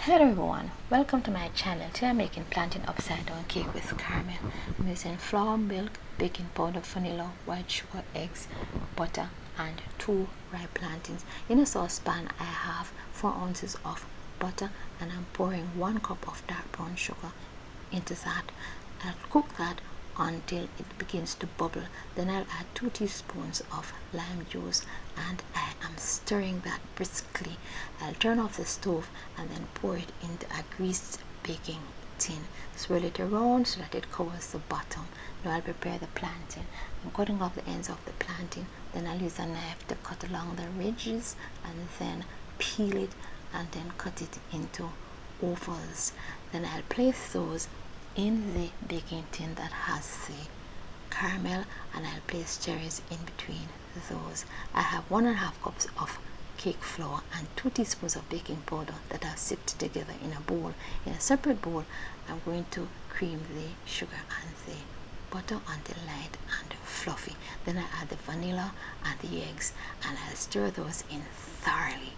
Hello everyone, welcome to my channel. Today I'm making plantain upside down cake with caramel. I'm using flour, milk, baking powder, vanilla, white sugar, eggs, butter and 2 ripe plantains. In a saucepan I have 4 ounces of butter and I'm pouring 1 cup of dark brown sugar into that. I'll cook that until it begins to bubble. Then I'll add 2 teaspoons of lime juice and I am stirring that briskly. I'll turn off the stove and then pour it into a greased baking tin. Swirl it around so that it covers the bottom. Now I'll prepare the plantain. I'm cutting off the ends of the plantain. Then I'll use a knife to cut along the ridges and then peel it and then cut it into ovals. Then I'll place those in the baking tin that has the caramel and I'll place cherries in between those. I have 1.5 cups of cake flour and 2 teaspoons of baking powder that are sifted together in a bowl. In a separate bowl I'm going to cream the sugar and the butter until light and fluffy. Then I add the vanilla and the eggs and I'll stir those in thoroughly.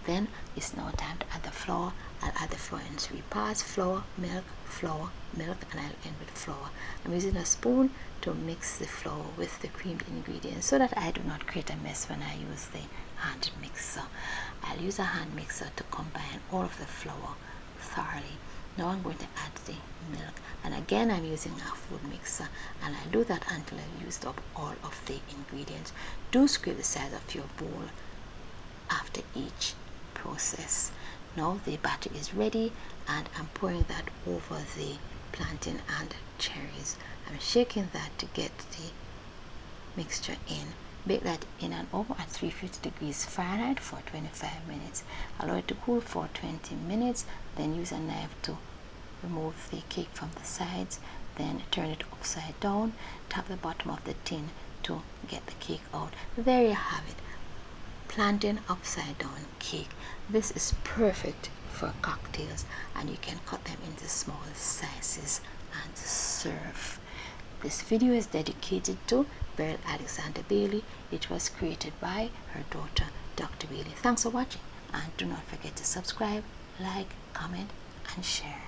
Then it's now time to add the flour. I'll add the flour in 3 parts: flour, milk, and I'll end with flour. I'm using a spoon to mix the flour with the creamed ingredients so that I do not create a mess when I use the hand mixer. I'll use a hand mixer to combine all of the flour thoroughly. Now I'm going to add the milk, and again I'm using a food mixer, and I do that until I've used up all of the ingredients. Do scrape the sides of your bowl after each process. Now the batter is ready and I'm pouring that over the plantain and cherries. I'm shaking that to get the mixture in. Bake that in an oven at 350 degrees Fahrenheit for 25 minutes. Allow it to cool for 20 minutes. Then use a knife to remove the cake from the sides. Then turn it upside down. Tap the bottom of the tin to get the cake out. There you have it. Plantain upside down cake. This is perfect for cocktails and you can cut them into small sizes and serve. This video is dedicated to Beryl Alexander Baillie. It was created by her daughter Dr. Baillie. Thanks for watching and do not forget to subscribe, like, comment and share.